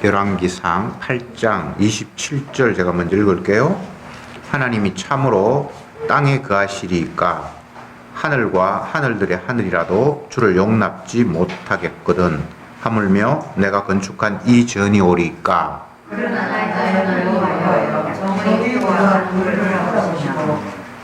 열왕기상 8장 27절 제가 먼저 읽을게요. 하나님이 참으로 땅에 거하시리이까 하늘과 하늘들의 하늘이라도 주를 용납지 못하겠거든 하물며 내가 건축한 이 전이 오리이까. 그러나 나의 여호와여 정의 보호와 물을 하옵시고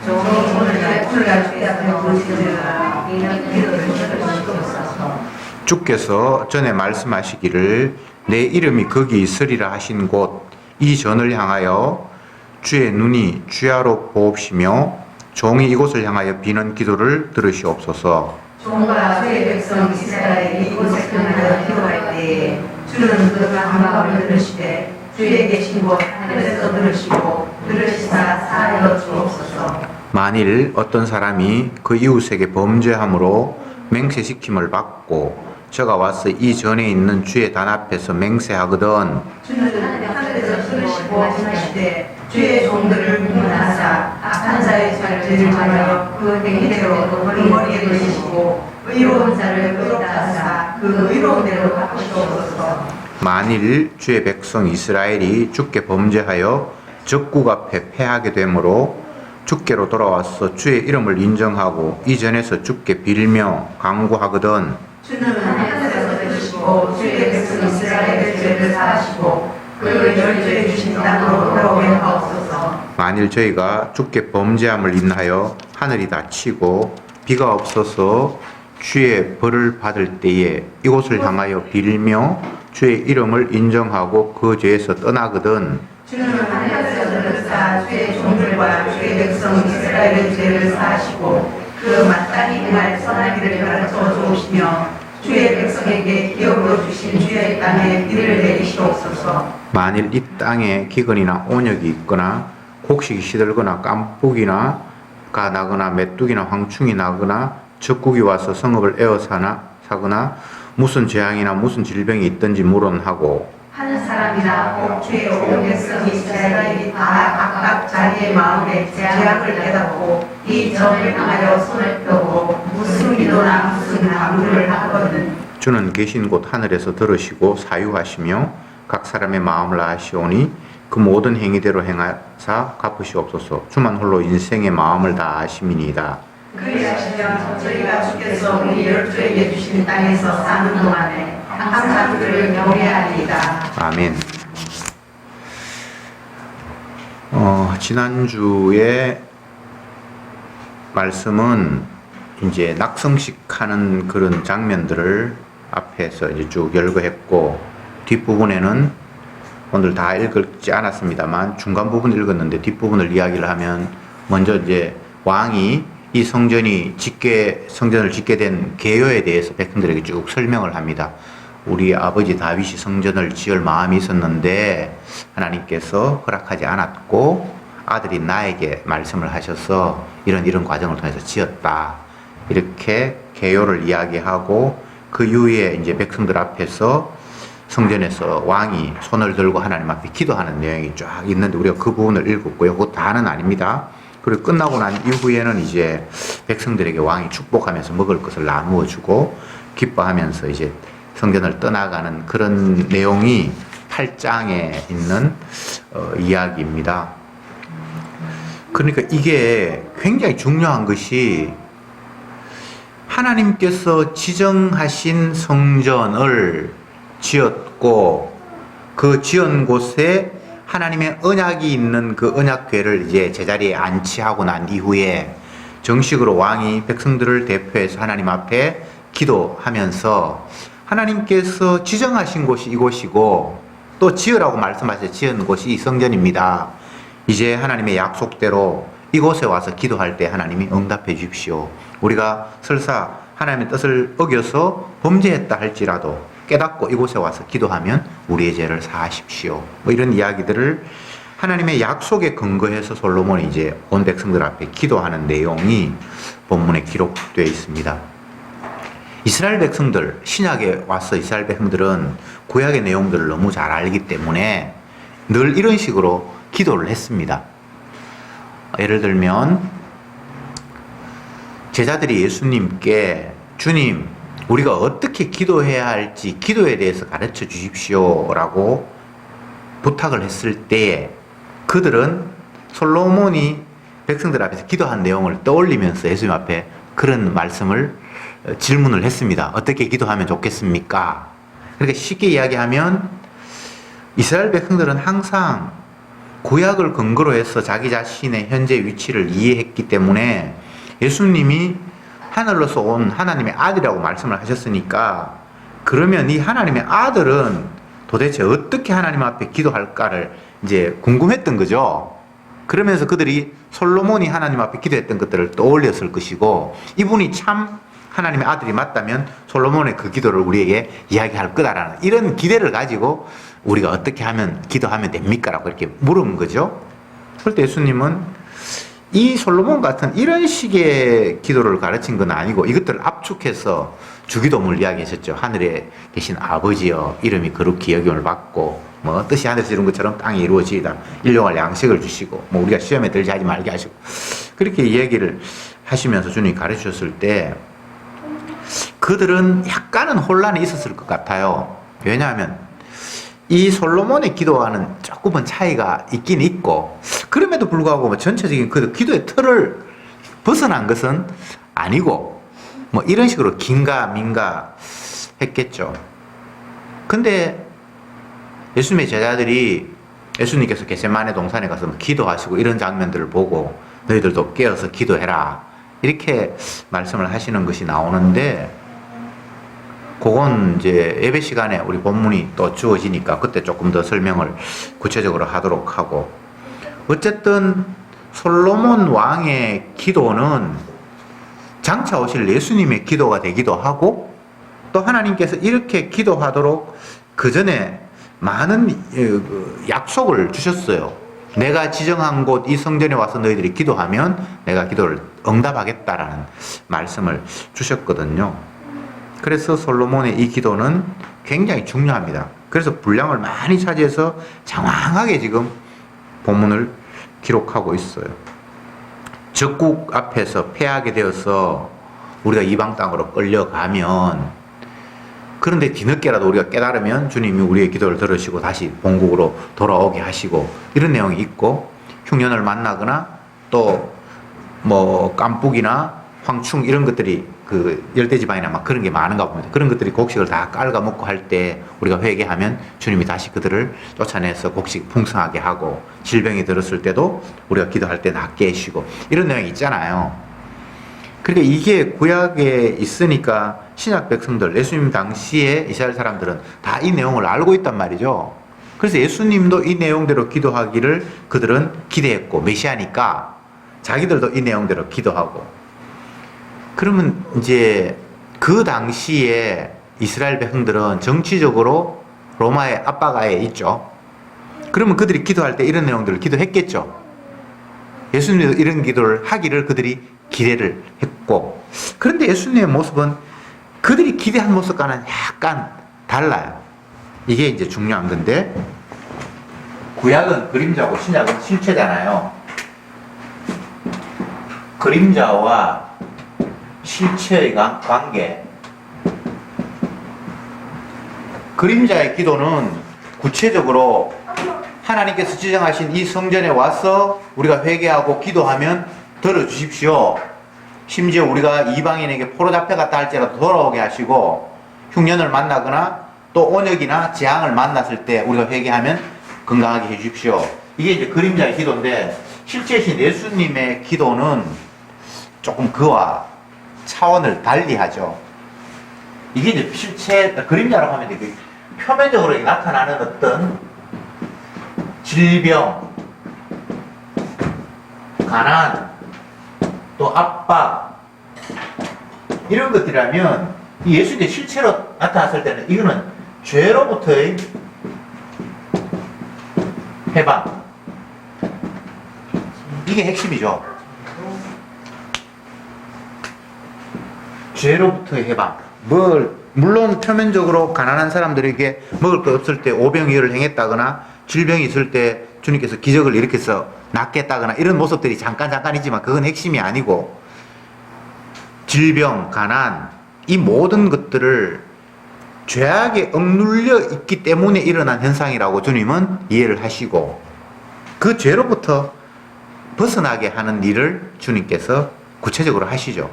정의 오늘날 주의 앞에 모시느라 이는 기도를 주옵소서. 주께서 전에 말씀하시기를 내 이름이 거기 있으리라 하신 곳 이 전을 향하여 주의 눈이 주야로 보옵시며 종이 이곳을 향하여 비는 기도를 들으시옵소서. 종과 주의 백성 이스라엘이 이곳에 향하여 기도할 때에 주는 그 간구함을 들으시되 주의 계신 곳 하늘에서 들으시고 들으시사 사하여 주옵소서. 만일 어떤 사람이 그 이웃에게 범죄함으로 맹세시킴을 받고 저가 와서 이 전에 있는 주의 단 앞에서 맹세하거든 주는 하늘에서 들으시고 하시되 주의 종들을 구원하사 악한 자의 죄를 말하여 그 행위대로 그 머리에 걸리시고 의로운 자를 의롭다 하사 그 의로운 대로 갚으시옵소서. 만일 주의 백성 이스라엘이 주께 범죄하여 적국 앞에 패하게 되므로 주께로 돌아와서 주의 이름을 인정하고 이 전에서 주께 빌며 간구하거든 주는 하늘에서 들으시고 주의 백성 이스라엘의 죄를 사하시고 그 열조해 주신 땅으로 돌아오게 하옵소서. 만일 저희가 주께 범죄함을 인하여 하늘이 닫히고 비가 없어서 주의 벌을 받을 때에 이곳을 향하여 빌며 주의 이름을 인정하고 그 죄에서 떠나거든 주는 하늘에서 들으사 주의 종들과 주의 백성 이스라엘의 죄를 사하시고 그 마땅히 행할 선한 길을 가르쳐 주시며 주의 백성에게 기업으로 주신 주의 땅에 비를 내리시옵소서. 만일 이 땅에 기근이나 온역이 있거나 곡식이 시들거나 깐풍기나 가 나거나 메뚜기나 황충이 나거나 적국이 와서 성읍을 에워사거나 무슨 재앙이나 무슨 질병이 있든지 물론하고 한 사람이나 꼭 주의 온 백성 이스라엘이 다 각각 자기의 마음에 재앙을 깨닫고 이 점을 향하여 손을 펴고 무슨 기도나 무슨 간구를 하거든 주는 계신 곳 하늘에서 들으시고 사유하시며 각 사람의 마음을 아시오니 그 모든 행위대로 행하사 갚으시옵소서. 주만 홀로 인생의 마음을 다 아심이니이다. 그리하시면 저희가 주께서 우리 열조에게 주신 땅에서 사는 동안에 항상 그를 경외하리이다. 아멘. 지난주에 말씀은 이제 낙성식 하는 그런 장면들을 앞에서 이제 쭉 열거했고 뒷부분에는 오늘 다 읽지 않았습니다만 중간 부분 읽었는데 뒷부분을 이야기를 하면 먼저 이제 왕이 이 성전을 짓게 된 계요에 대해서 백성들에게 쭉 설명을 합니다. 우리 아버지 다윗이 성전을 지을 마음이 있었는데 하나님께서 허락하지 않았고 아들이 나에게 말씀을 하셔서 이런 과정을 통해서 지었다. 이렇게 계요를 이야기하고 그 이후에 이제 백성들 앞에서 성전에서 왕이 손을 들고 하나님 앞에 기도하는 내용이 쫙 있는데 우리가 그 부분을 읽었고요. 그거 다는 아닙니다. 그리고 끝나고 난 이후에는 이제 백성들에게 왕이 축복하면서 먹을 것을 나누어 주고 기뻐하면서 이제 성전을 떠나가는 그런 내용이 8장에 있는 이야기입니다. 그러니까 이게 굉장히 중요한 것이 하나님께서 지정하신 성전을 지었고 그 지은 곳에 하나님의 언약이 있는 그 언약궤를 이제 제자리에 안치하고 난 이후에 정식으로 왕이 백성들을 대표해서 하나님 앞에 기도하면서 하나님께서 지정하신 곳이 이곳이고 또 지으라고 말씀하셔서 지은 곳이 이 성전입니다. 이제 하나님의 약속대로 이곳에 와서 기도할 때 하나님이 응답해 주십시오. 우리가 설사 하나님의 뜻을 어겨서 범죄했다 할지라도 깨닫고 이곳에 와서 기도하면 우리의 죄를 사하십시오. 뭐 이런 이야기들을 하나님의 약속에 근거해서 솔로몬이 이제 온 백성들 앞에 기도하는 내용이 본문에 기록되어 있습니다. 이스라엘 백성들, 신약에 와서 이스라엘 백성들은 구약의 내용들을 너무 잘 알기 때문에 늘 이런 식으로 기도를 했습니다. 예를 들면 제자들이 예수님께 주님 우리가 어떻게 기도해야 할지 기도에 대해서 가르쳐 주십시오라고 부탁을 했을 때 그들은 솔로몬이 백성들 앞에서 기도한 내용을 떠올리면서 예수님 앞에 그런 말씀을 질문을 했습니다. 어떻게 기도하면 좋겠습니까? 그러니까 쉽게 이야기하면 이스라엘 백성들은 항상 구약을 근거로 해서 자기 자신의 현재 위치를 이해했기 때문에 예수님이 하늘로서 온 하나님의 아들이라고 말씀을 하셨으니까 그러면 이 하나님의 아들은 도대체 어떻게 하나님 앞에 기도할까를 이제 궁금했던 거죠. 그러면서 그들이 솔로몬이 하나님 앞에 기도했던 것들을 떠올렸을 것이고 이분이 참 하나님의 아들이 맞다면 솔로몬의 그 기도를 우리에게 이야기할 거다라는 이런 기대를 가지고 우리가 어떻게 하면 기도하면 됩니까? 라고 이렇게 물은 거죠. 그럴 때 예수님은 이 솔로몬 같은 이런 식의 기도를 가르친 건 아니고 이것들을 압축해서 주기도문을 이야기하셨죠. 하늘에 계신 아버지여 이름이 거룩히 여김을 받고 뭐 뜻이 하늘에서 이룬 것처럼 땅에 이루어지이다. 일용할 양식을 주시고 뭐 우리가 시험에 들지 하지 말게 하시고 그렇게 이야기를 하시면서 주님이 가르치셨을 때 그들은 약간은 혼란이 있었을 것 같아요. 왜냐하면 이 솔로몬의 기도와는 조금은 차이가 있긴 있고 그럼에도 불구하고 뭐 전체적인 그 기도의 틀을 벗어난 것은 아니고 뭐 이런 식으로 긴가민가 했겠죠. 근데 예수님의 제자들이 예수님께서 겟세마네 동산에 가서 뭐 기도하시고 이런 장면들을 보고 너희들도 깨어서 기도해라 이렇게 말씀을 하시는 것이 나오는데 그건 이제 예배 시간에 우리 본문이 또 주어지니까 그때 조금 더 설명을 구체적으로 하도록 하고 어쨌든 솔로몬 왕의 기도는 장차 오실 예수님의 기도가 되기도 하고 또 하나님께서 이렇게 기도하도록 그 전에 많은 약속을 주셨어요. 내가 지정한 곳 이 성전에 와서 너희들이 기도하면 내가 기도를 응답하겠다라는 말씀을 주셨거든요. 그래서 솔로몬의 이 기도는 굉장히 중요합니다. 그래서 분량을 많이 차지해서 장황하게 지금 본문을 기록하고 있어요. 적국 앞에서 패하게 되어서 우리가 이방 땅으로 끌려가면 그런데 뒤늦게라도 우리가 깨달으면 주님이 우리의 기도를 들으시고 다시 본국으로 돌아오게 하시고 이런 내용이 있고 흉년을 만나거나 또 뭐 깐북이나 황충 이런 것들이 그 열대지방이나 막 그런 게 많은가 봅니다. 그런 것들이 곡식을 다 깔아먹고 할 때 우리가 회개하면 주님이 다시 그들을 쫓아내서 곡식 풍성하게 하고 질병이 들었을 때도 우리가 기도할 때 낫게 해주시고 이런 내용이 있잖아요. 그러니까 이게 구약에 있으니까 신약 백성들 예수님 당시에 이스라엘 사람들은 다 이 내용을 알고 있단 말이죠. 그래서 예수님도 이 내용대로 기도하기를 그들은 기대했고 메시아니까 자기들도 이 내용대로 기도하고 그러면 이제 그 당시에 이스라엘 백성들은 정치적으로 로마의 압박하에 있죠. 그러면 그들이 기도할 때 이런 내용들을 기도했겠죠. 예수님도 이런 기도를 하기를 그들이 기대를 했고 그런데 예수님의 모습은 그들이 기대한 모습과는 약간 달라요. 이게 이제 중요한 건데 구약은 그림자고 신약은 실체잖아요. 그림자와 실체의 관계. 그림자의 기도는 구체적으로 하나님께서 지정하신 이 성전에 와서 우리가 회개하고 기도하면 들어주십시오. 심지어 우리가 이방인에게 포로 잡혀갔다 할지라도 돌아오게 하시고 흉년을 만나거나 또 온역이나 재앙을 만났을 때 우리가 회개하면 건강하게 해주십시오. 이게 이제 그림자의 기도인데 실제신 예수님의 기도는 조금 그와 차원을 달리 하죠. 이게 이제 실체, 그림자라고 하면 되게 표면적으로 나타나는 어떤 질병, 가난, 또 압박, 이런 것들이라면 예수님의 실체로 나타났을 때는 이거는 죄로부터의 해방. 이게 핵심이죠. 죄로부터의 해방. 물론 표면적으로 가난한 사람들에게 먹을 것 없을 때 오병이어를 행했다거나 질병이 있을 때 주님께서 기적을 일으켜서 낫게 했다거나 이런 모습들이 잠깐이지만 그건 핵심이 아니고 질병, 가난, 이 모든 것들을 죄악에 억눌려 있기 때문에 일어난 현상이라고 주님은 이해를 하시고 그 죄로부터 벗어나게 하는 일을 주님께서 구체적으로 하시죠.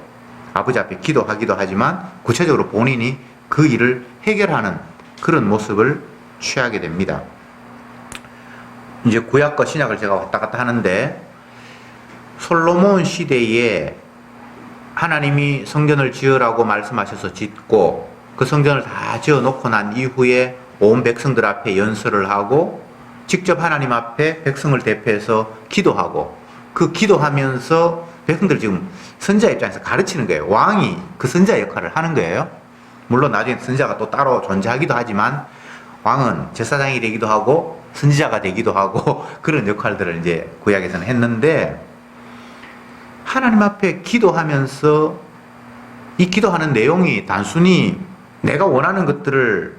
아버지 앞에 기도하기도 하지만 구체적으로 본인이 그 일을 해결하는 그런 모습을 취하게 됩니다. 이제 구약과 신약을 제가 왔다 갔다 하는데 솔로몬 시대에 하나님이 성전을 지으라고 말씀하셔서 짓고 그 성전을 다 지어놓고 난 이후에 온 백성들 앞에 연설을 하고 직접 하나님 앞에 백성을 대표해서 기도하고 그 기도하면서 백성들 지금 선지자 입장에서 가르치는 거예요. 왕이 그 선지자 역할을 하는 거예요. 물론 나중에 선지자가 또 따로 존재하기도 하지만 왕은 제사장이 되기도 하고 선지자가 되기도 하고 그런 역할들을 이제 구약에서는 했는데 하나님 앞에 기도하면서 이 기도하는 내용이 단순히 내가 원하는 것들을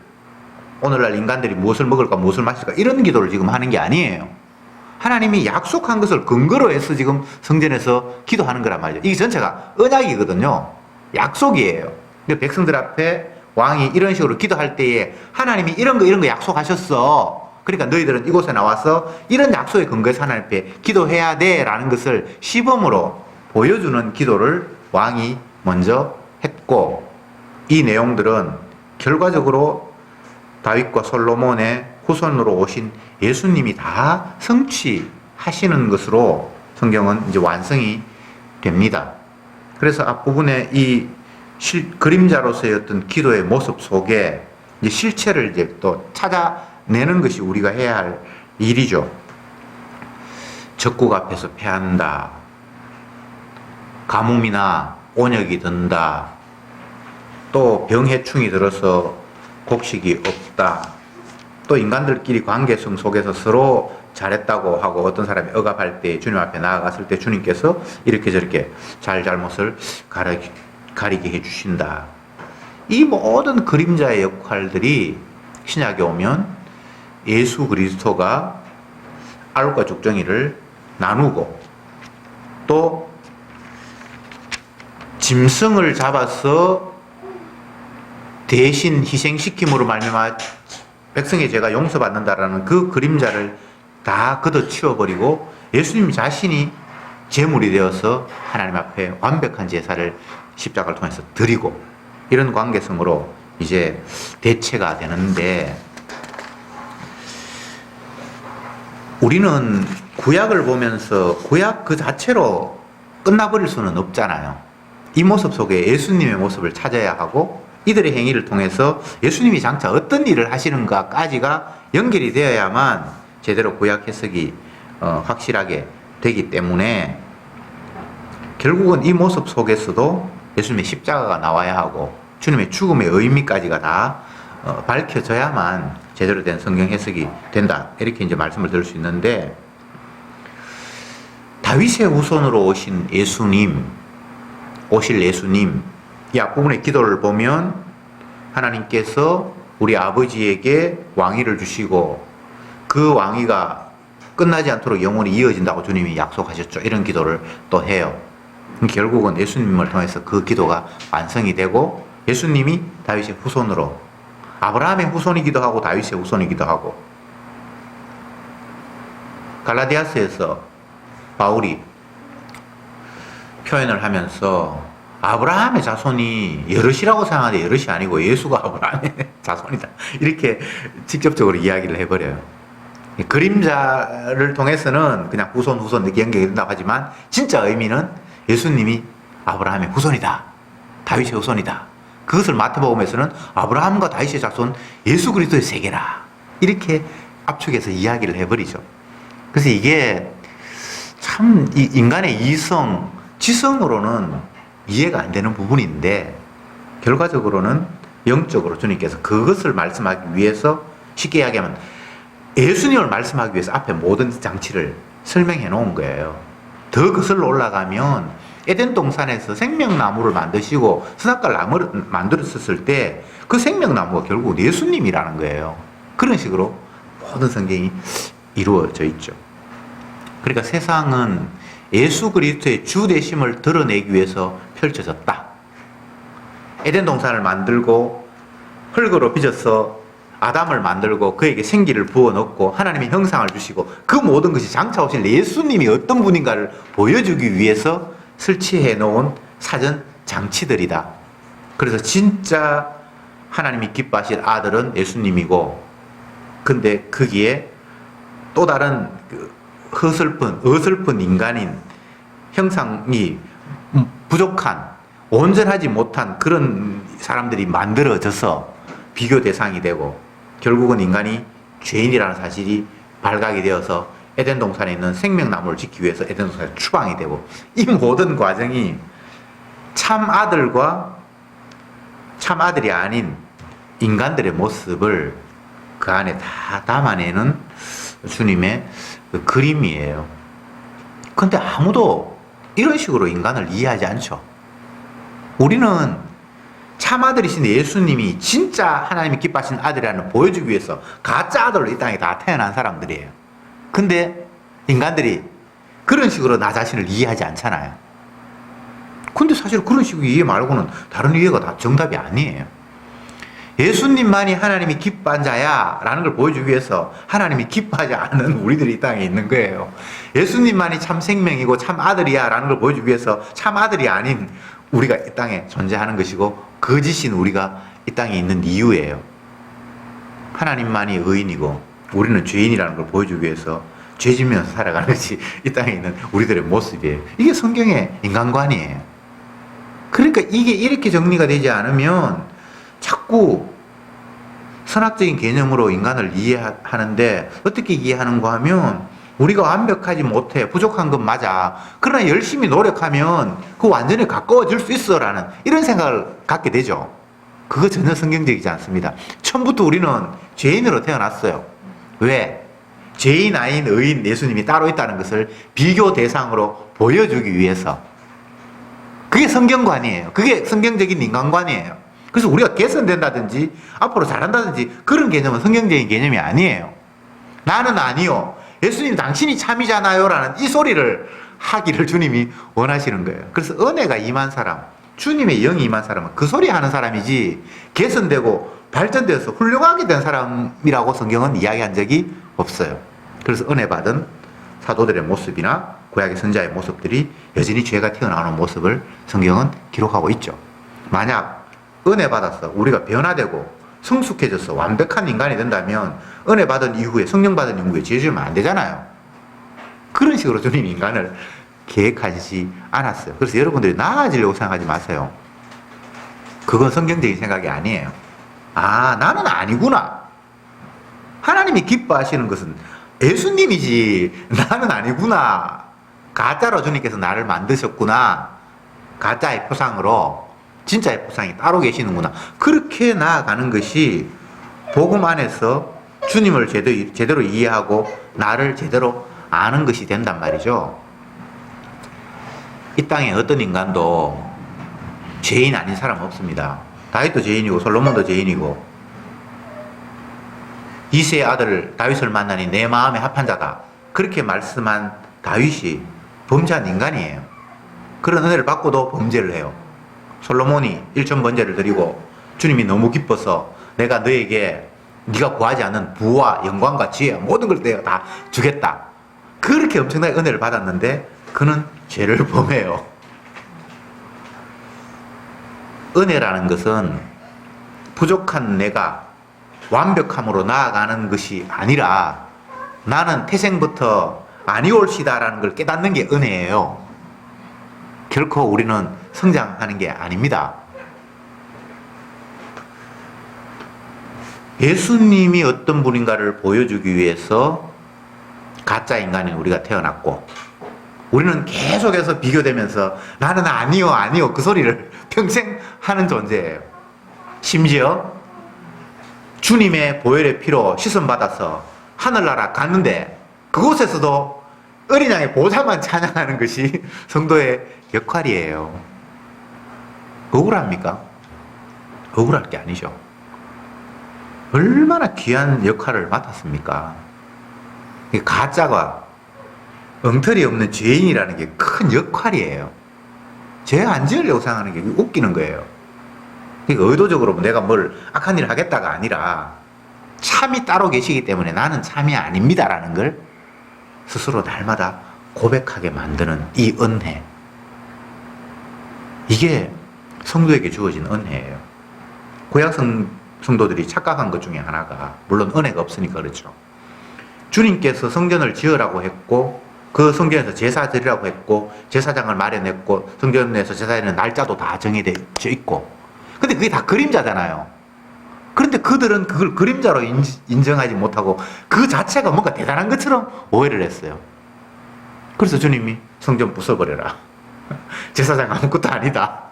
오늘날 인간들이 무엇을 먹을까 무엇을 마실까 이런 기도를 지금 하는 게 아니에요. 하나님이 약속한 것을 근거로 해서 지금 성전에서 기도하는 거란 말이죠. 이게 전체가 언약이거든요. 약속이에요. 백성들 앞에 왕이 이런 식으로 기도할 때에 하나님이 이런 거 약속하셨어. 그러니까 너희들은 이곳에 나와서 이런 약속의 근거에서 하나님 앞에 기도해야 돼 라는 것을 시범으로 보여주는 기도를 왕이 먼저 했고 이 내용들은 결과적으로 다윗과 솔로몬의 후손으로 오신 예수님이 다 성취하시는 것으로 성경은 이제 완성이 됩니다. 그래서 앞부분에 이 그림자로서의 어떤 기도의 모습 속에 이제 실체를 이제 또 찾아내는 것이 우리가 해야 할 일이죠. 적국 앞에서 패한다. 가뭄이나 온역이 든다. 또 병해충이 들어서 곡식이 없다. 또 인간들끼리 관계성 속에서 서로 잘했다고 하고 어떤 사람이 억압할 때 주님 앞에 나아갔을 때 주님께서 이렇게 저렇게 잘잘못을 가리게 해주신다. 이 모든 그림자의 역할들이 신약에 오면 예수 그리스도가 알과 죽정이를 나누고 또 짐승을 잡아서 대신 희생시킴으로 말미암아 백성의 죄가 용서받는다라는 그 그림자를 다 걷어치워버리고 예수님 자신이 제물이 되어서 하나님 앞에 완벽한 제사를 십자가를 통해서 드리고 이런 관계성으로 이제 대체가 되는데 우리는 구약을 보면서 구약 그 자체로 끝나버릴 수는 없잖아요. 이 모습 속에 예수님의 모습을 찾아야 하고 이들의 행위를 통해서 예수님이 장차 어떤 일을 하시는가까지가 연결이 되어야만 제대로 구약 해석이 확실하게 되기 때문에 결국은 이 모습 속에서도 예수님의 십자가가 나와야 하고 주님의 죽음의 의미까지가 다 밝혀져야만 제대로 된 성경 해석이 된다. 이렇게 이제 말씀을 드릴 수 있는데 다윗의 후손으로 오신 예수님, 오실 예수님 이 앞부분의 기도를 보면 하나님께서 우리 아버지에게 왕위를 주시고 그 왕위가 끝나지 않도록 영원히 이어진다고 주님이 약속하셨죠. 이런 기도를 또 해요. 결국은 예수님을 통해서 그 기도가 완성이 되고 예수님이 다윗의 후손으로 아브라함의 후손이기도 하고 다윗의 후손이기도 하고 갈라디아서에서 바울이 표현을 하면서 아브라함의 자손이 여럿이라고 생각하는데 여럿이 아니고 예수가 아브라함의 자손이다. 이렇게 직접적으로 이야기를 해버려요. 그림자를 통해서는 그냥 후손 이렇게 연결이 된다고 하지만 진짜 의미는 예수님이 아브라함의 후손이다. 다윗의 후손이다. 그것을 마태복음에서는 아브라함과 다윗의 자손 예수 그리스도의 세계라. 이렇게 압축해서 이야기를 해버리죠. 그래서 이게 참 인간의 이성, 지성으로는 이해가 안 되는 부분인데 결과적으로는 영적으로 주님께서 그것을 말씀하기 위해서 쉽게 이야기하면 예수님을 말씀하기 위해서 앞에 모든 장치를 설명해 놓은 거예요. 더 거슬러 올라가면 에덴 동산에서 생명나무를 만드시고 선악과를 나무를 만들었을 때 그 생명나무가 결국 예수님이라는 거예요. 그런 식으로 모든 성경이 이루어져 있죠. 그러니까 세상은 예수 그리스도의 주 되심을 드러내기 위해서 펼쳐졌다. 에덴 동산을 만들고 흙으로 빚어서 아담을 만들고 그에게 생기를 부어넣고 하나님의 형상을 주시고 그 모든 것이 장차 오실 예수님이 어떤 분인가를 보여주기 위해서 설치해 놓은 사전 장치들이다. 그래서 진짜 하나님이 기뻐하실 아들은 예수님이고, 근데 거기에 또 다른 어설픈 인간인 형상이 부족한, 온전하지 못한 그런 사람들이 만들어져서 비교 대상이 되고, 결국은 인간이 죄인이라는 사실이 발각이 되어서 에덴 동산에 있는 생명나무를 지키기 위해서 에덴 동산에 추방이 되고, 이 모든 과정이 참 아들과 참 아들이 아닌 인간들의 모습을 그 안에 다 담아내는 주님의 그 그림이에요. 근데 아무도 이런 식으로 인간을 이해하지 않죠. 우리는 참 아들이신 예수님이 진짜 하나님이 기뻐하신 아들이라는 보여주기 위해서 가짜 아들로 이 땅에 다 태어난 사람들이에요. 근데 인간들이 그런 식으로 나 자신을 이해하지 않잖아요. 근데 사실 그런 식으로 이해 말고는 다른 이해가 다 정답이 아니에요. 예수님만이 하나님이 기뻐한 자야 라는 걸 보여주기 위해서 하나님이 기뻐하지 않은 우리들이 이 땅에 있는 거예요. 예수님만이 참 생명이고 참 아들이야 라는 걸 보여주기 위해서 참 아들이 아닌 우리가 이 땅에 존재하는 것이고, 거짓인 우리가 이 땅에 있는 이유예요. 하나님만이 의인이고 우리는 죄인이라는 걸 보여주기 위해서 죄 지면서 살아가는 것이 이 땅에 있는 우리들의 모습이에요. 이게 성경의 인간관이에요. 그러니까 이게 이렇게 정리가 되지 않으면 자꾸 선학적인 개념으로 인간을 이해하는데, 어떻게 이해하는가 하면 우리가 완벽하지 못해, 부족한 건 맞아, 그러나 열심히 노력하면 그 완전히 가까워질 수 있어 라는 이런 생각을 갖게 되죠. 그거 전혀 성경적이지 않습니다. 처음부터 우리는 죄인으로 태어났어요. 왜? 죄인 아닌 의인 예수님이 따로 있다는 것을 비교 대상으로 보여주기 위해서. 그게 성경관이에요. 그게 성경적인 인간관이에요. 그래서 우리가 개선된다든지 앞으로 잘한다든지 그런 개념은 성경적인 개념이 아니에요. 나는 아니요, 예수님 당신이 참이잖아요 라는 이 소리를 하기를 주님이 원하시는 거예요. 그래서 은혜가 임한 사람, 주님의 영이 임한 사람은 그 소리 하는 사람이지 개선되고 발전되어서 훌륭하게 된 사람이라고 성경은 이야기한 적이 없어요. 그래서 은혜 받은 사도들의 모습이나 구약의 선자의 모습들이 여전히 죄가 튀어나오는 모습을 성경은 기록하고 있죠. 만약 은혜 받아서 우리가 변화되고 성숙해져서 완벽한 인간이 된다면 은혜 받은 이후에, 성령 받은 이후에 죄 지으면 안 되잖아요. 그런 식으로 주님이 인간을 계획하지 않았어요. 그래서 여러분들이 나아지려고 생각하지 마세요. 그건 성경적인 생각이 아니에요. 아, 나는 아니구나. 하나님이 기뻐하시는 것은 예수님이지 나는 아니구나. 가짜로 주님께서 나를 만드셨구나. 가짜의 표상으로 진짜의 표상이 따로 계시는구나. 그렇게 나아가는 것이 복음 안에서 주님을 제대로 이해하고 나를 제대로 아는 것이 된단 말이죠. 이 땅에 어떤 인간도 죄인 아닌 사람 없습니다. 다윗도 죄인이고 솔로몬도 죄인이고, 이새의 아들 다윗을 만나니 내 마음에 합한 자다, 그렇게 말씀한 다윗이 범죄한 인간이에요. 그런 은혜를 받고도 범죄를 해요. 솔로몬이 1,000번제를 드리고 주님이 너무 기뻐서 내가 너에게 네가 구하지 않는 부와 영광과 지혜 모든 걸 내가 다 주겠다, 그렇게 엄청나게 은혜를 받았는데 그는 죄를 범해요. 은혜라는 것은 부족한 내가 완벽함으로 나아가는 것이 아니라 나는 태생부터 아니올시다라는 걸 깨닫는 게 은혜예요. 결코 우리는 성장하는 게 아닙니다. 예수님이 어떤 분인가를 보여주기 위해서 가짜 인간인 우리가 태어났고, 우리는 계속해서 비교되면서 나는 아니요 그 소리를 평생 하는 존재예요. 심지어 주님의 보혈의 피로 씻음받아서 하늘나라 갔는데 그곳에서도 어린 양의 보좌만 찬양하는 것이 성도의 역할이에요. 억울합니까? 억울할 게 아니죠. 얼마나 귀한 역할을 맡았습니까? 가짜가 엉터리 없는 죄인이라는 게 큰 역할이에요. 죄 안 지으려고 생각하는 게 웃기는 거예요. 그러니까 의도적으로 내가 뭘 악한 일을 하겠다가 아니라 참이 따로 계시기 때문에 나는 참이 아닙니다라는 걸 스스로 날마다 고백하게 만드는 이 은혜. 이게 성도에게 주어진 은혜예요. 구약 성도들이 착각한 것 중에 하나가, 물론 은혜가 없으니까 그렇죠. 주님께서 성전을 지으라고 했고 그 성전에서 제사 드리라고 했고 제사장을 마련했고 성전에서 제사에는 날짜도 다 정해져 있고, 근데 그게 다 그림자잖아요. 그런데 그들은 그걸 그림자로 인정하지 못하고 그 자체가 뭔가 대단한 것처럼 오해를 했어요. 그래서 주님이 성전 부숴버려라. 제사장 아무것도 아니다.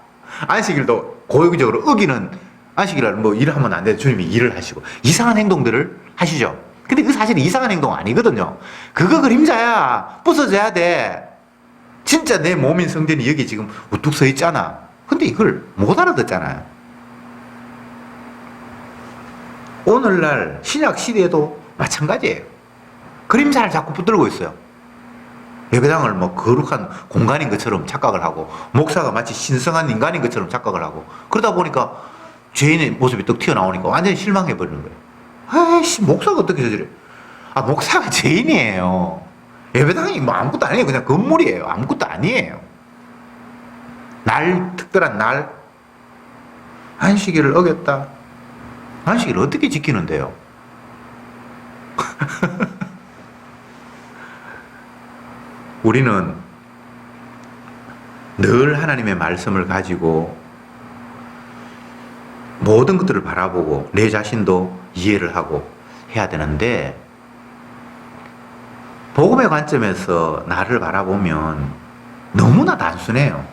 안식일도 고의적으로 어기는, 안식일날 뭐 일하면 안 돼. 주님이 일을 하시고 이상한 행동들을 하시죠. 근데 그 사실은 이상한 행동 아니거든요. 그거 그림자야. 부숴져야 돼. 진짜 내 몸인 성전이 여기 지금 우뚝 서 있잖아. 근데 이걸 못 알아듣잖아요. 오늘날 신약 시대에도 마찬가지예요. 그림자를 자꾸 붙들고 있어요. 예배당을 뭐 거룩한 공간인 것처럼 착각을 하고 목사가 마치 신성한 인간인 것처럼 착각을 하고, 그러다 보니까 죄인의 모습이 떡 튀어나오니까 완전히 실망해 버리는 거예요. 아이씨, 목사가 어떻게 저래? 아, 목사가 죄인이에요. 예배당이 뭐 아무것도 아니에요. 그냥 건물이에요. 아무것도 아니에요. 날, 특별한 날, 안식일을 어겼다. 안식일을 어떻게 지키는데요? 우리는 늘 하나님의 말씀을 가지고 모든 것들을 바라보고 내 자신도 이해를 하고 해야 되는데, 복음의 관점에서 나를 바라보면 너무나 단순해요.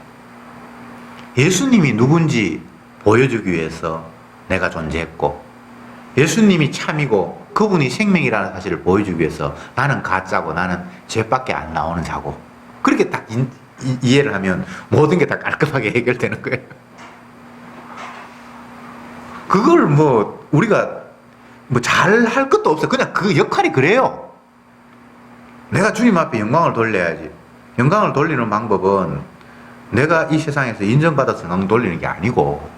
예수님이 누군지 보여주기 위해서 내가 존재했고, 예수님이 참이고 그분이 생명이라는 사실을 보여주기 위해서 나는 가짜고 나는 죄밖에 안 나오는 자고, 그렇게 딱 이해를 하면 모든 게 다 깔끔하게 해결되는 거예요. 그걸 뭐 우리가 뭐 잘할 것도 없어요. 그냥 그 역할이 그래요. 내가 주님 앞에 영광을 돌려야지. 영광을 돌리는 방법은 내가 이 세상에서 인정받아서 영광 돌리는 게 아니고,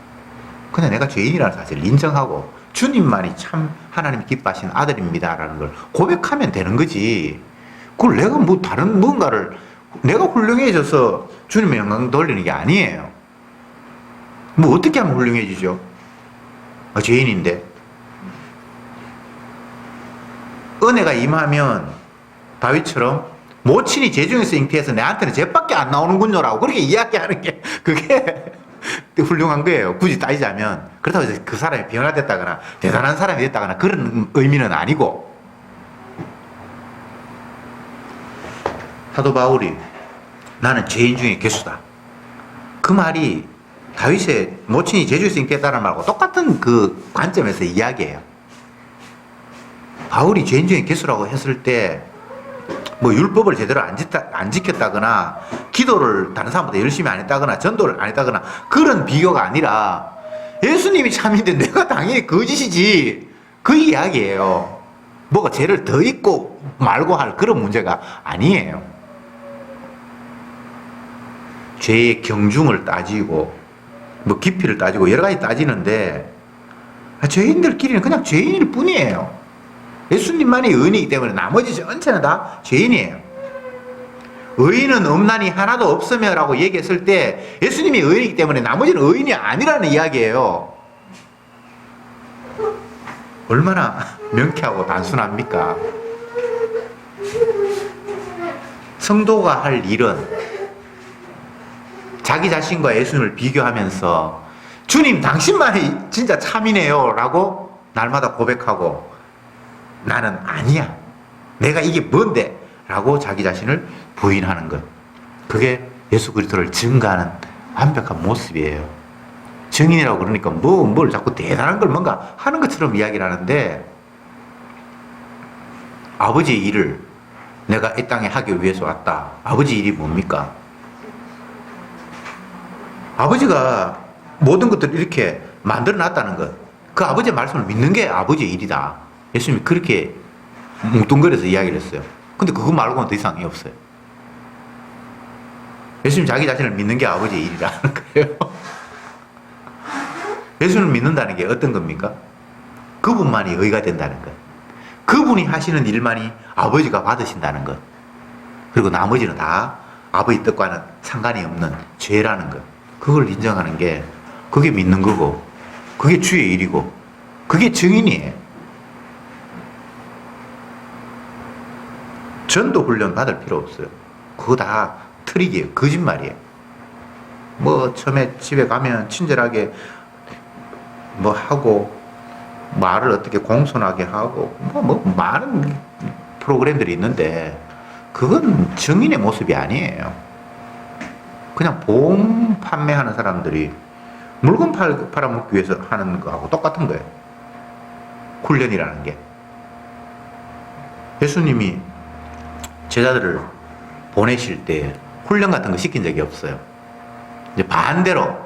그냥 내가 죄인이라는 사실을 인정하고 주님만이 참 하나님 기뻐하시는 아들입니다라는 걸 고백하면 되는 거지. 그걸 내가 뭐 다른 뭔가를 내가 훌륭해져서 주님의 영광 돌리는 게 아니에요. 뭐 어떻게 하면 훌륭해지죠? 죄인인데. 은혜가 임하면 다윗처럼 모친이 죄 중에서 잉태해서 내한테는 죄밖에 안 나오는군요라고 그렇게 이야기하는 게 그게 훌륭한 거예요. 굳이 따지자면. 그렇다고 해서 그 사람이 변화됐다거나 대단한 사람이 됐다거나 그런 의미는 아니고, 사도 바울이 나는 죄인 중에 괴수다, 그 말이 다윗의 모친이 제주에서 잉태했다는 말하고 똑같은 그 관점에서 이야기해요. 바울이 죄인 중에 괴수라고 했을 때 뭐 율법을 제대로 안 지켰다거나 기도를 다른 사람보다 열심히 안 했다거나 전도를 안 했다거나 그런 비교가 아니라 예수님이 참인데 내가 당연히 거짓이지, 그 이야기예요. 뭐가 죄를 더 있고 말고 할 그런 문제가 아니에요. 죄의 경중을 따지고 뭐 깊이를 따지고 여러 가지 따지는데, 죄인들끼리는 그냥 죄인일 뿐이에요. 예수님만이 의인이기 때문에 나머지 전체는 다 죄인이에요. 의인은 없나니 하나도 없으며 라고 얘기했을 때 예수님이 의인이기 때문에 나머지는 의인이 아니라는 이야기예요. 얼마나 명쾌하고 단순합니까? 성도가 할 일은 자기 자신과 예수님을 비교하면서 주님 당신만이 진짜 참이네요 라고 날마다 고백하고, 나는 아니야, 내가 이게 뭔데 라고 자기 자신을 부인하는 것, 그게 예수 그리스도를 증거하는 완벽한 모습이에요. 증인이라고 그러니까 뭘 자꾸 대단한 걸 뭔가 하는 것처럼 이야기를 하는데, 아버지의 일을 내가 이 땅에 하기 위해서 왔다. 아버지 일이 뭡니까? 아버지가 모든 것들을 이렇게 만들어 놨다는 것, 그 아버지의 말씀을 믿는 게 아버지의 일이다. 예수님이 그렇게 뭉뚱그려서 이야기를 했어요. 근데 그거 말고는 더 이상이 없어요. 예수님 자기 자신을 믿는 게 아버지의 일이라는 거예요. 예수를 믿는다는 게 어떤 겁니까? 그분만이 의가 된다는 것. 그분이 하시는 일만이 아버지가 받으신다는 것. 그리고 나머지는 다 아버지 뜻과는 상관이 없는 죄라는 것. 그걸 인정하는 게 그게 믿는 거고 그게 주의 일이고 그게 증인이에요. 전도 훈련 받을 필요 없어요. 그거 다 트릭이에요. 거짓말이에요. 뭐 처음에 집에 가면 친절하게 뭐 하고 말을 어떻게 공손하게 하고 뭐 많은 프로그램들이 있는데 그건 증인의 모습이 아니에요. 그냥 보험 판매하는 사람들이 물건 팔아먹기 위해서 하는 거하고 똑같은 거예요. 훈련이라는 게. 예수님이 제자들을 보내실 때 훈련 같은 거 시킨 적이 없어요. 이제 반대로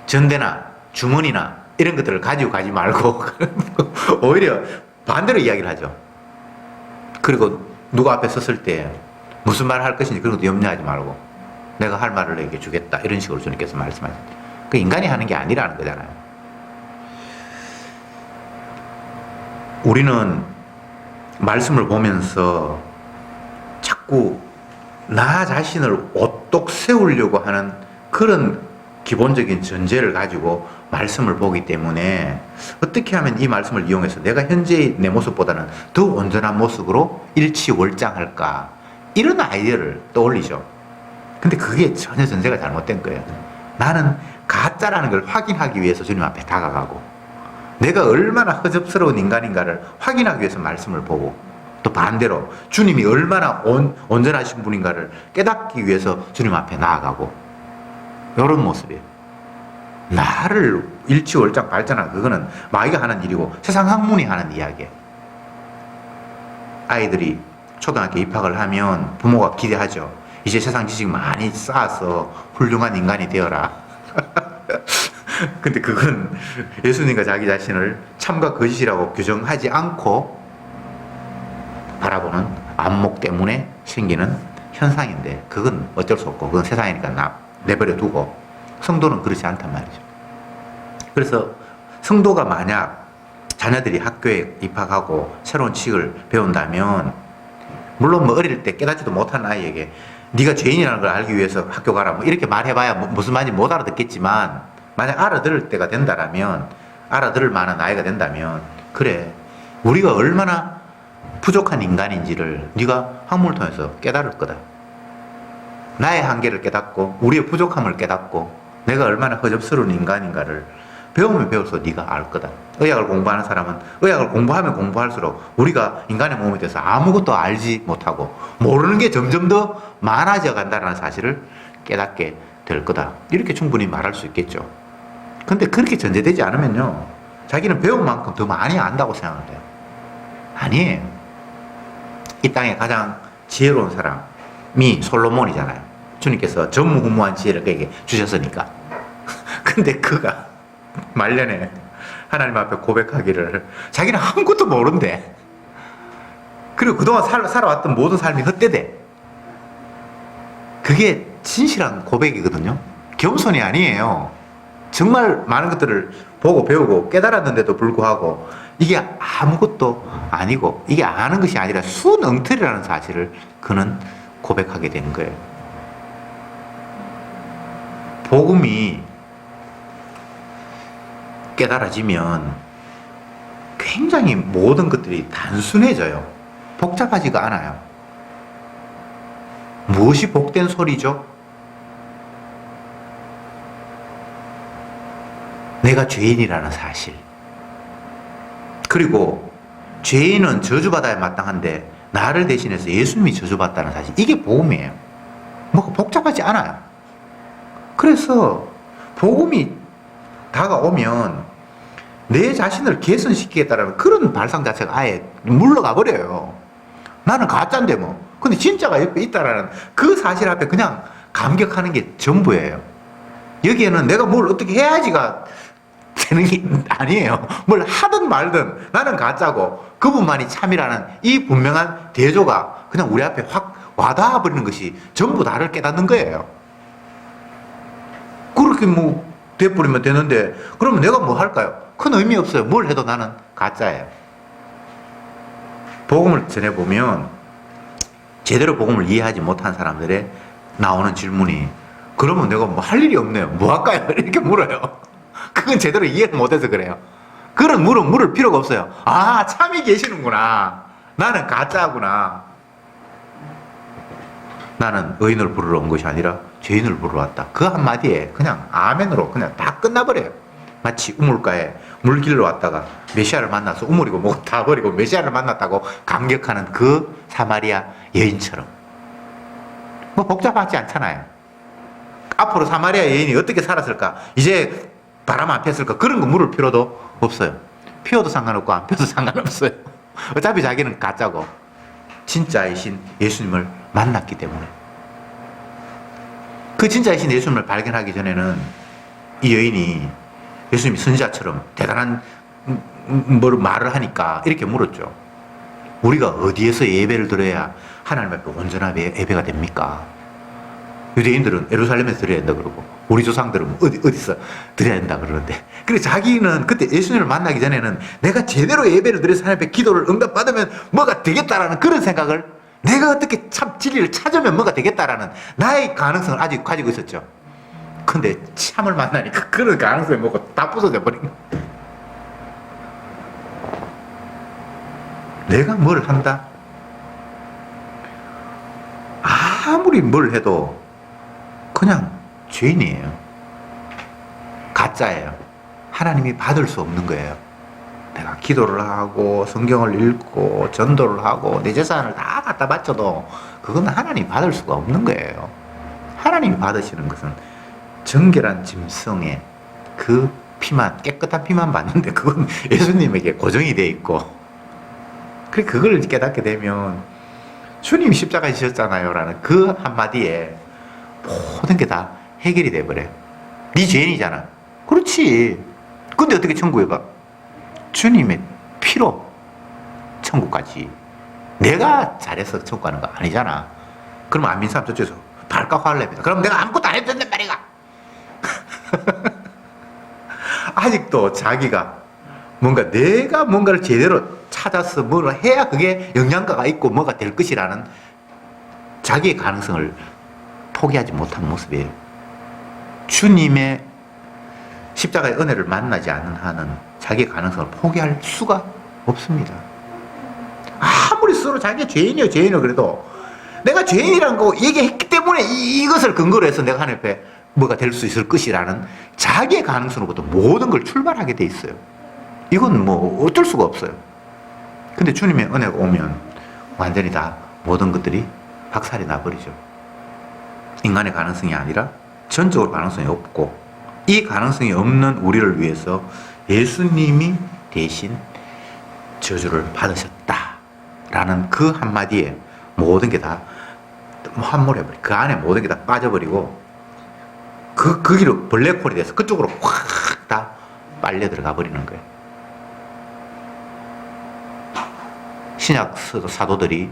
전대나 주머니나 이런 것들을 가지고 가지 말고 오히려 반대로 이야기를 하죠. 그리고 누구 앞에 섰을 때 무슨 말을 할 것인지 그런 것도 염려하지 말고 내가 할 말을 너에게 주겠다 이런 식으로 주님께서 말씀하셨죠. 그 인간이 하는 게 아니라는 거잖아요. 우리는 말씀을 보면서 자꾸 나 자신을 오똑 세우려고 하는 그런 기본적인 전제를 가지고 말씀을 보기 때문에 어떻게 하면 이 말씀을 이용해서 내가 현재의 내 모습보다는 더 온전한 모습으로 일치월장할까 이런 아이디어를 떠올리죠. 근데 그게 전혀 전제가 잘못된 거예요. 나는 가짜라는 걸 확인하기 위해서 주님 앞에 다가가고 내가 얼마나 허접스러운 인간인가를 확인하기 위해서 말씀을 보고 또 반대로 주님이 얼마나 온전하신 분인가를 깨닫기 위해서 주님 앞에 나아가고 이런 모습이에요. 나를 일치월장 발전하는 그거는 마귀가 하는 일이고 세상 학문이 하는 이야기예요. 아이들이 초등학교 입학을 하면 부모가 기대하죠. 이제 세상 지식 많이 쌓아서 훌륭한 인간이 되어라. 근데 그건 예수님과 자기 자신을 참과 거짓이라고 규정하지 않고 바라보는 안목 때문에 생기는 현상인데 그건 어쩔 수 없고 그건 세상이니까 내버려 두고 성도는 그렇지 않단 말이죠. 그래서 성도가 만약 자녀들이 학교에 입학하고 새로운 지식을 배운다면 물론 뭐 어릴 때 깨닫지도 못한 아이에게 네가 죄인이라는 걸 알기 위해서 학교 가라 뭐 이렇게 말해봐야 무슨 말인지 못 알아듣겠지만 만약 알아들을 때가 된다라면 알아들을 만한 나이가 된다면 그래 우리가 얼마나 부족한 인간인지를 네가 학문을 통해서 깨달을 거다. 나의 한계를 깨닫고 우리의 부족함을 깨닫고 내가 얼마나 허접스러운 인간인가를 배우면 배울수록 네가 알 거다. 의학을 공부하는 사람은 의학을 공부하면 공부할수록 우리가 인간의 몸에 대해서 아무것도 알지 못하고 모르는 게 점점 더 많아져 간다는 사실을 깨닫게 될 거다. 이렇게 충분히 말할 수 있겠죠. 근데 그렇게 전제되지 않으면요 자기는 배운 만큼 더 많이 안다고 생각을 해요. 아니에요. 이 땅에 가장 지혜로운 사람이 솔로몬이잖아요. 주님께서 전무후무한 지혜를 그에게 주셨으니까. 근데 그가 말년에 하나님 앞에 고백하기를 자기는 아무것도 모른대. 그리고 그동안 살아왔던 모든 삶이 헛되대. 그게 진실한 고백이거든요. 겸손이 아니에요. 정말 많은 것들을 보고 배우고 깨달았는데도 불구하고 이게 아무것도 아니고 이게 아는 것이 아니라 순엉터리라는 사실을 그는 고백하게 된 거예요. 복음이 깨달아지면 굉장히 모든 것들이 단순해져요. 복잡하지가 않아요. 무엇이 복된 소리죠? 내가 죄인이라는 사실. 그리고 죄인은 저주받아야 마땅한데 나를 대신해서 예수님이 저주받다는 사실. 이게 복음이에요. 뭐 복잡하지 않아요. 그래서 복음이 다가오면 내 자신을 개선시키겠다는 그런 발상 자체가 아예 물러가 버려요. 나는 가짜인데 뭐. 근데 진짜가 옆에 있다라는 그 사실 앞에 그냥 감격하는 게 전부예요. 여기에는 내가 뭘 어떻게 해야지가 되는 게 아니에요. 뭘 하든 말든 나는 가짜고 그분만이 참이라는 이 분명한 대조가 그냥 우리 앞에 확 와닿아 버리는 것이 전부 나를 깨닫는 거예요. 그렇게 뭐 돼버리면 되는데 그러면 내가 뭐 할까요? 큰 의미 없어요. 뭘 해도 나는 가짜예요. 복음을 전해보면 제대로 복음을 이해하지 못한 사람들의 나오는 질문이 그러면 내가 뭐 할 일이 없네요. 뭐 할까요? 이렇게 물어요. 그건 제대로 이해를 못해서 그래요. 그런 물을 필요가 없어요. 아, 참이 계시는구나. 나는 가짜구나. 나는 의인을 부르러 온 것이 아니라 죄인을 부르러 왔다. 그 한마디에 그냥 아멘으로 그냥 다 끝나버려요. 마치 우물가에 물길로 왔다가 메시아를 만나서 우물이고 뭐고 다 버리고 메시아를 만났다고 감격하는 그 사마리아 여인처럼. 뭐 복잡하지 않잖아요. 앞으로 사마리아 여인이 어떻게 살았을까? 이제 바람 안 폈을까? 그런 거 물을 필요도 없어요. 피워도 상관없고 안 피워도 상관없어요. 어차피 자기는 가짜고 진짜이신 예수님을 만났기 때문에. 그 진짜이신 예수님을 발견하기 전에는 이 여인이 예수님이 선지자처럼 대단한 말을 하니까 이렇게 물었죠. 우리가 어디에서 예배를 드려야 하나님 앞에 온전한 예배가 됩니까? 유대인들은 예루살렘에서 드려야 된다 그러고 우리 조상들은 어디서 드려야 된다 그러는데, 그래 자기는 그때 예수님을 만나기 전에는 내가 제대로 예배를 드려서 하나님 앞에 기도를 응답받으면 뭐가 되겠다라는 그런 생각을, 내가 어떻게 참 진리를 찾으면 뭐가 되겠다라는 나의 가능성을 아직 가지고 있었죠. 근데 참을 만나니까 그런 가능성이 뭐고 다 부서져 버린 거야. 내가 뭘 한다? 아무리 뭘 해도 그냥 죄인이에요. 가짜예요. 하나님이 받을 수 없는 거예요. 내가 기도를 하고 성경을 읽고 전도를 하고 내 재산을 다 갖다 바쳐도 그건 하나님이 받을 수가 없는 거예요. 하나님이 받으시는 것은 정결한 짐승의 그 피만, 깨끗한 피만 받는데 그건 예수님에게 고정이 돼 있고, 그래 그걸 깨닫게 되면 주님이 십자가에 지셨잖아요 라는 그 한마디에 모든 게 다 해결이 돼버려요. 네 죄인이잖아. 그렇지. 근데 어떻게 천국에 가? 주님의 피로 천국 가지. 내가 잘해서 천국 가는 거 아니잖아. 그럼 안 믿는 사람 저쪽에서 발칵 화를 냅니다. 그럼 내가 아무것도 안 해도 된단 말이야. 아직도 자기가 내가 뭔가를 제대로 찾아서 뭘 해야 그게 영양가가 있고 뭐가 될 것이라는 자기의 가능성을 포기하지 못한 모습이에요. 주님의 십자가의 은혜를 만나지 않는 한은 자기의 가능성을 포기할 수가 없습니다. 아무리 서로 자기가 죄인이요 그래도 내가 죄인이라는 거 얘기했기 때문에 이것을 근거로 해서 내가 하나님 앞에 뭐가 될 수 있을 것이라는 자기의 가능성으로부터 모든 걸 출발하게 돼 있어요. 이건 뭐 어쩔 수가 없어요. 근데 주님의 은혜가 오면 완전히 다 모든 것들이 박살이 나버리죠. 인간의 가능성이 아니라 전적으로 가능성이 없고, 이 가능성이 없는 우리를 위해서 예수님이 대신 저주를 받으셨다라는 그 한마디에 모든 게 다 함몰해버려. 그 안에 모든 게 다 빠져버리고 그 길로 블랙홀이 돼서 그쪽으로 확 다 빨려 들어가 버리는 거예요. 신약 사도들이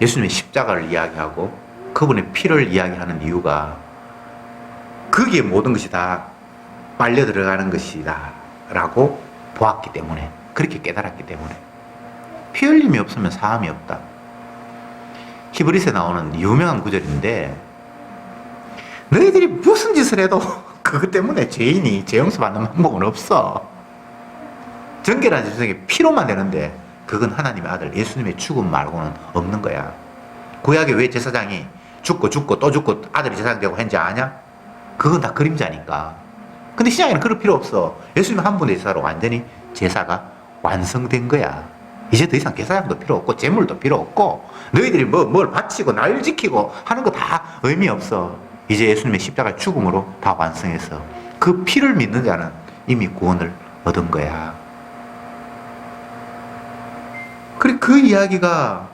예수님의 십자가를 이야기하고 그분의 피를 이야기하는 이유가 거기에 모든 것이 다 빨려 들어가는 것이다 라고 보았기 때문에, 그렇게 깨달았기 때문에. 피 흘림이 없으면 사함이 없다. 히브리서에 나오는 유명한 구절인데, 너희들이 무슨 짓을 해도 그것 때문에 죄인이 죄 용서받는 방법은 없어. 정결한 짐승의 피로만 되는데 그건 하나님의 아들 예수님의 죽음 말고는 없는 거야. 구약에 왜 제사장이 죽고 또 죽고 아들이 제사장 되고 했는지 아냐? 그건 다 그림자니까. 근데 신약에는 그럴 필요 없어. 예수님 한 분의 제사로 완전히 제사가 완성된 거야. 이제 더 이상 제사장도 필요 없고 제물도 필요 없고 너희들이 뭘 바치고 날 지키고 하는 거 다 의미 없어. 이제 예수님의 십자가 죽음으로 다 완성해서 그 피를 믿는 자는 이미 구원을 얻은 거야. 그래 그 이야기가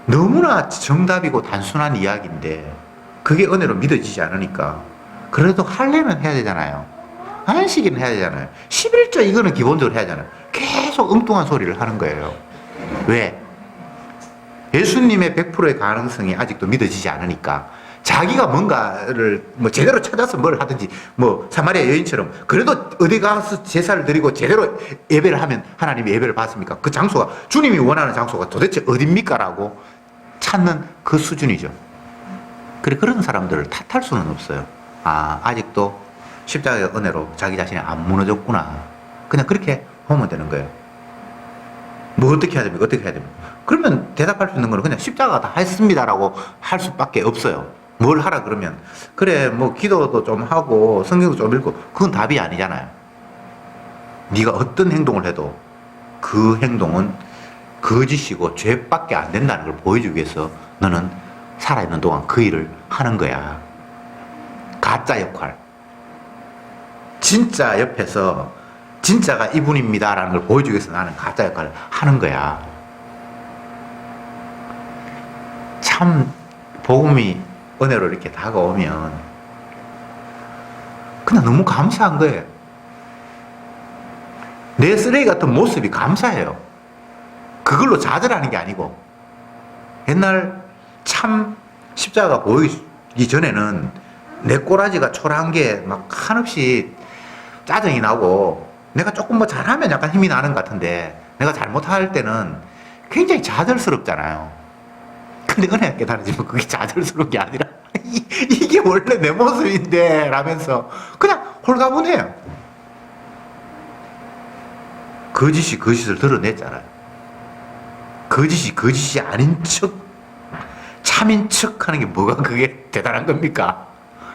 너무나 정답이고 단순한 이야기인데 그게 은혜로 믿어지지 않으니까 그래도 할례는 해야 되잖아요. 안식일은 해야 되잖아요. 11조 이거는 기본적으로 해야 되잖아요. 계속 엉뚱한 소리를 하는 거예요. 왜? 예수님의 100%의 가능성이 아직도 믿어지지 않으니까 자기가 뭔가를 뭐 제대로 찾아서 뭘 하든지 뭐 사마리아 여인처럼 그래도 어디 가서 제사를 드리고 제대로 예배를 하면 하나님이 예배를 받습니까? 그 장소가 주님이 원하는 장소가 도대체 어딥니까라고 찾는 그 수준이죠. 그래 그런 사람들을 탓할 수는 없어요. 아 아직도 십자가의 은혜로 자기 자신이 안 무너졌구나. 그냥 그렇게 보면 되는 거예요. 뭐 어떻게 해야 됩니까? 어떻게 해야 됩니까? 그러면 대답할 수 있는 거는 그냥 십자가가 다 했습니다라고 할 수밖에 없어요. 뭘 하라 그러면 그래 뭐 기도도 좀 하고 성경도 좀 읽고 그건 답이 아니잖아요. 네가 어떤 행동을 해도 그 행동은 거짓이고 죄밖에 안 된다는 걸 보여주기 위해서 너는 살아있는 동안 그 일을 하는 거야. 가짜 역할. 진짜 옆에서 진짜가 이분입니다라는 걸 보여주기 위해서 나는 가짜 역할을 하는 거야. 참 복음이 은혜로 이렇게 다가오면 그냥 너무 감사한 거예요. 내 쓰레기 같은 모습이 감사해요. 그걸로 좌절하는 게 아니고 옛날 참 십자가가 보이기 전에는 내 꼬라지가 초라한 게 막 한없이 짜증이 나고 내가 조금 뭐 잘하면 약간 힘이 나는 것 같은데 내가 잘못할 때는 굉장히 좌절스럽잖아요. 근데 은혜가 깨달아지면 그게 좌절스러운 게 아니라 이게 원래 내 모습인데 라면서 그냥 홀가분해요. 거짓이 거짓을 드러냈잖아요. 거짓이 거짓이 아닌 척 참인 척 하는 게 뭐가 그게 대단한 겁니까?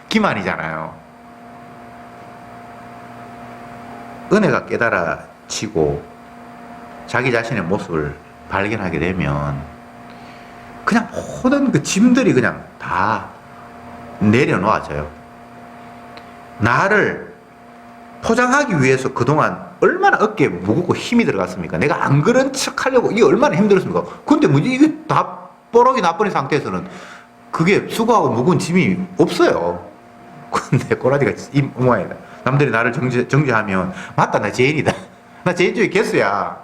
기만이잖아요. 은혜가 깨달아지고 자기 자신의 모습을 발견하게 되면 그냥 모든 그 짐들이 그냥 다 내려놓아져요. 나를 포장하기 위해서 그동안 얼마나 어깨에 무겁고 힘이 들어갔습니까? 내가 안 그런 척 하려고 이게 얼마나 힘들었습니까? 근데 뭐 이게 다 뽀록이 나쁜 상태에서는 그게 수고하고 무거운 짐이 없어요. 근데 꼬라지가 이 모양이다. 남들이 나를 정죄하면 맞다 나 죄인이다. 나 죄인 중에 개수야.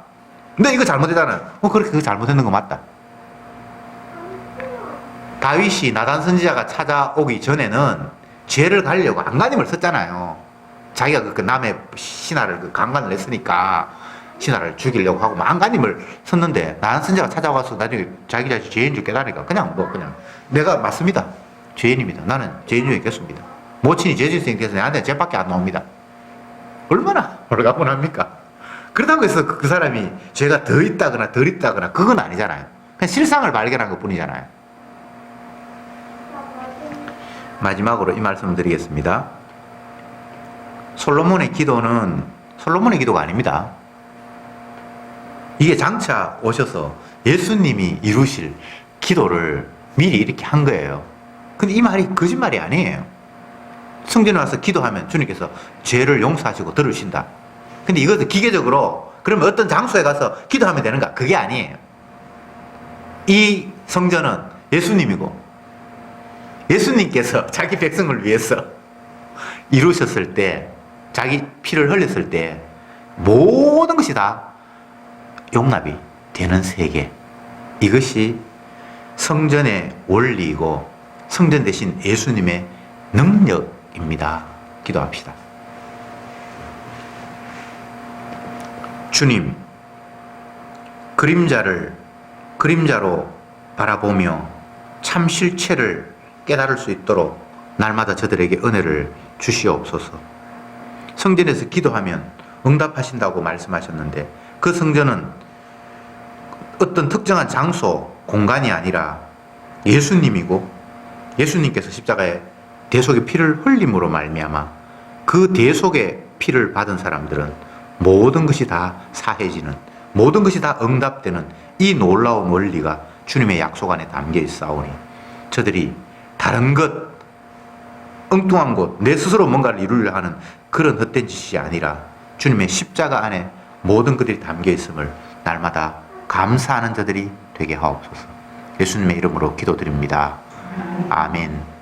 근데 이거 잘못했잖아. 그렇게 그거 잘못했는 거 맞다. 다윗이 나단 선지자가 찾아오기 전에는 죄를 가리려고 안간힘을 썼잖아요. 자기가 그 남의 신하를 그 강간을 했으니까 신하를 죽이려고 하고 안간힘을 썼는데 나단 선지자가 찾아와서 나중에 자기 자신 죄인 줄 깨달으니까 그냥 내가 맞습니다. 죄인입니다. 나는 죄인 중에 겠습니다. 모친이 죄진생이 돼서 내한테 죄밖에 안 나옵니다. 얼마나 홀가분합니까? 그렇다고 해서 그 사람이 죄가 더 있다거나 덜 있다거나 그건 아니잖아요. 그냥 실상을 발견한 것 뿐이잖아요. 마지막으로 이 말씀을 드리겠습니다. 솔로몬의 기도는 솔로몬의 기도가 아닙니다. 이게 장차 오셔서 예수님이 이루실 기도를 미리 이렇게 한 거예요. 근데 이 말이 거짓말이 아니에요. 성전에 와서 기도하면 주님께서 죄를 용서하시고 들으신다. 근데 이것도 기계적으로 그러면 어떤 장소에 가서 기도하면 되는가? 그게 아니에요. 이 성전은 예수님이고 예수님께서 자기 백성을 위해서 이루셨을 때 자기 피를 흘렸을 때 모든 것이 다 용납이 되는 세계, 이것이 성전의 원리이고 성전 대신 예수님의 능력입니다. 기도합시다. 주님, 그림자로 바라보며 참 실체를 깨달을 수 있도록 날마다 저들에게 은혜를 주시옵소서. 성전에서 기도하면 응답하신다고 말씀하셨는데 그 성전은 어떤 특정한 장소, 공간이 아니라 예수님이고 예수님께서 십자가에 대속의 피를 흘림으로 말미암아 그 대속의 피를 받은 사람들은 모든 것이 다 사해지는, 모든 것이 다 응답되는 이 놀라운 원리가 주님의 약속 안에 담겨 있사오니 저들이 다른 것, 엉뚱한 곳, 내 스스로 뭔가를 이루려 하는 그런 헛된 짓이 아니라 주님의 십자가 안에 모든 것들이 담겨 있음을 날마다 감사하는 자들이 되게 하옵소서. 예수님의 이름으로 기도드립니다. 아멘.